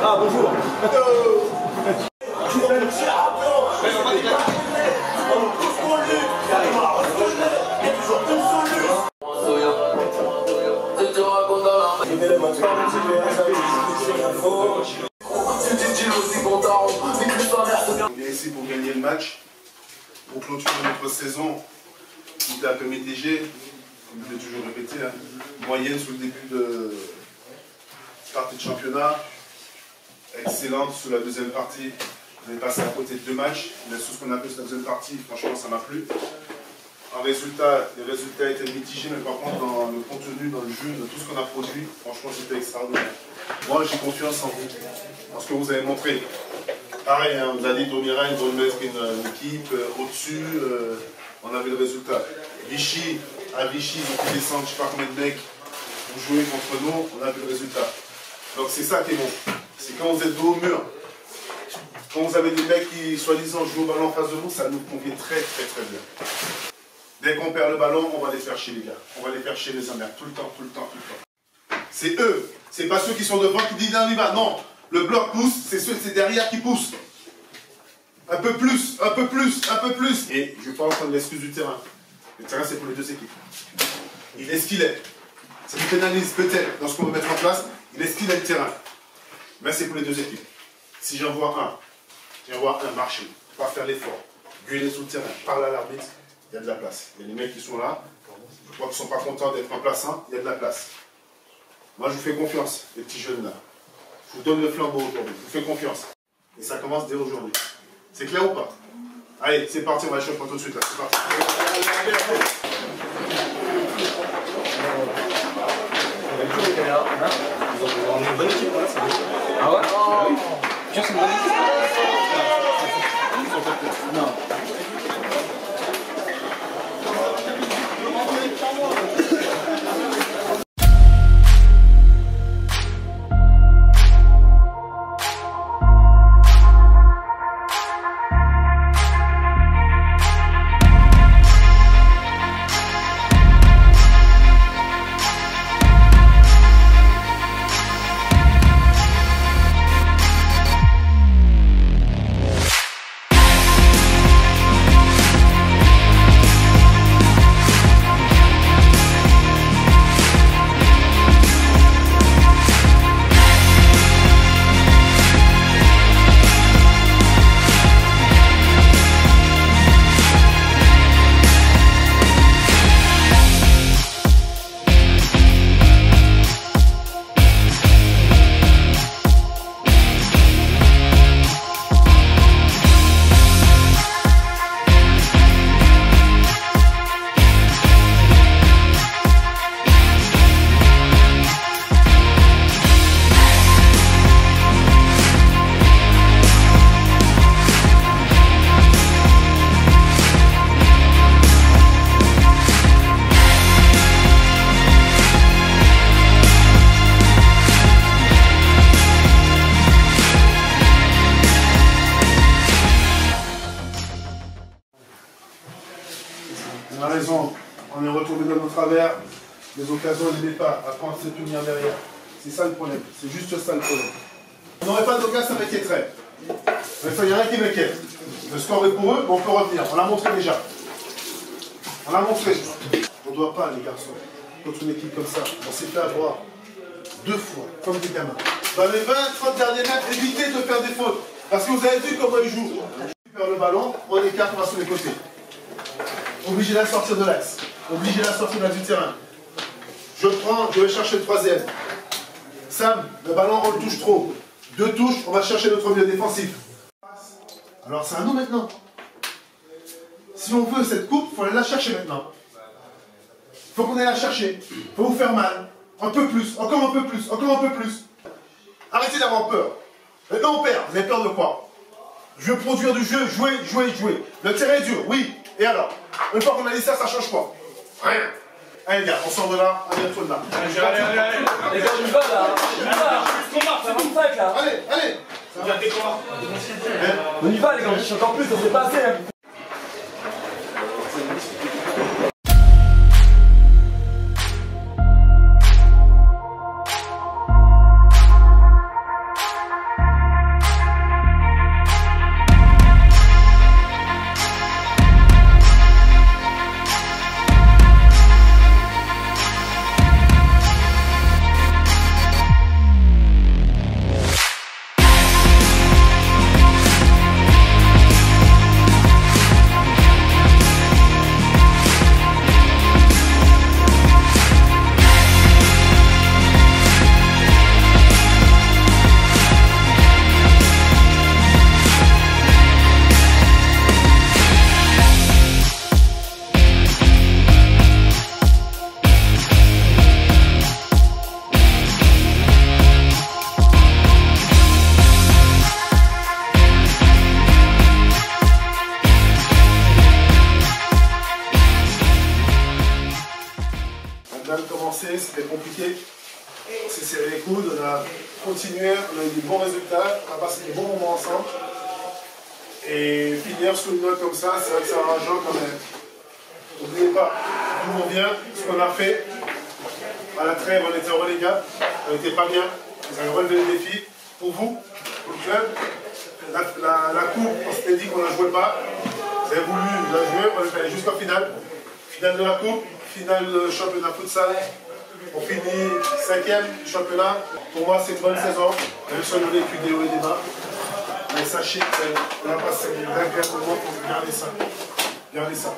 Ah, bonjour. On est ici pour gagner le match, pour clôturer notre saison qui était un peu mitigée, comme je l'ai toujours répété, hein, moyenne sur le début de partie de championnat, excellente sur la deuxième partie. On est passé à côté de 2 matchs, mais sur ce qu'on a fait sur la deuxième partie, franchement ça m'a plu. En résultat, les résultats étaient mitigés, mais par contre dans le contenu, dans le jeu, dans tout ce qu'on a produit, franchement c'était extraordinaire. Moi j'ai confiance en vous, en ce que vous avez montré. Pareil, hein, vous avez dit Domira, ils vont mettre une équipe au-dessus, on avait le résultat. Vichy, à Vichy, ils ont pu descendre, je ne sais pas combien de mecs pour jouer contre nous, on a vu le résultat. Donc c'est ça qui est bon. C'est quand vous êtes dos au mur, quand vous avez des mecs qui, soi-disant, jouent au ballon en face de vous, ça nous convient très bien. Dès qu'on perd le ballon, on va les faire chier les gars. On va les faire chier les Amers, tout le temps. C'est eux, c'est pas ceux qui sont devant qui disent non, on y va. Non, le bloc pousse, c'est ceux c'est derrière qui poussent. Un peu plus. Et je ne vais pas entendre l'excuse du terrain. Le terrain, c'est pour les 2 équipes. Il est ce qu'il est. Ça nous pénalise peut-être dans ce qu'on va mettre en place. Il est ce qu'il est le terrain. Mais c'est pour les 2 équipes. Si j'en vois un marcher, pas faire l'effort, gueuler sur le terrain, parler à l'arbitre, il y a de la place. Il y a des mecs qui sont là, je crois qu'ils ne sont pas contents d'être remplaçants, il y a de la place. Moi, je vous fais confiance, les petits jeunes là. Je vous donne le flambeau aujourd'hui, je vous fais confiance. Et ça commence dès aujourd'hui. C'est clair ou pas? Allez, c'est parti, on va échanger pour tout de suite là. C'est parti. On est une bonne équipe là, c'est bon. Ah ouais? Ah oui. Tu vois, c'est une bonne équipe. Non. On a raison, on est retombé dans nos travers, les occasions ne l'étaient pas, après on s'est punir derrière. C'est ça le problème, c'est juste ça le problème. On n'aurait pas d'occasion, ça m'inquiéterait. Mais il n'y a rien qui m'inquiète. Le score est pour eux, mais on peut revenir. On l'a montré déjà. On l'a montré. On ne doit pas, les garçons, contre une équipe comme ça. On s'est fait avoir 2 fois, comme des gamins. Dans les 20-30 derniers mètres, évitez de faire des fautes. Parce que vous avez vu comment ils jouent. On perd le ballon, on écarte, on va sur les côtés. Obligé de la sortir de l'axe. Obligé de la sortir de l'axe du terrain. Je prends, je vais chercher le 3e. Sam, le ballon, on le touche trop. 2 touches, on va chercher notre milieu défensif. Alors c'est à nous maintenant. Si on veut cette coupe, il faut aller la chercher maintenant. Il faut qu'on aille la chercher. Il faut vous faire mal. Un peu plus, encore un peu plus, encore un peu plus. Arrêtez d'avoir peur. Maintenant on perd. Vous avez peur de quoi? Je veux produire du jeu, jouer, jouer, jouer. Le terrain est dur, oui. Et alors? Une fois qu'on a dit ça, ça change quoi? Rien. Allez les gars, on sort de là, allez, retourne là. Allez, les gars, on y va là. On y va. On marche, ça va là. Allez, allez. On y va les gars, je suis encore plus, ça s'est passé. Hein. C'était compliqué, on s'est serré les coudes, on a continué, on a eu des bons résultats, on a passé des bons moments ensemble. Et finir sur une note comme ça, c'est vrai que c'est rageant quand même. N'oubliez pas d'où on vient, ce qu'on a fait. À la trêve, on était relégable, on n'était pas bien, vous avez relevé le défi. Pour vous, pour le club, la coupe, on s'était dit qu'on ne la jouait pas. Vous avez voulu la jouer, on est allé jusqu'en finale. Finale de la coupe, finale de championnat futsal. On finit 5e du championnat. Pour moi, c'est une bonne saison. Même si on a vécu des hauts et des bas. Mais sachez qu'on a passé un agréable moment pour garder ça. Gardez ça.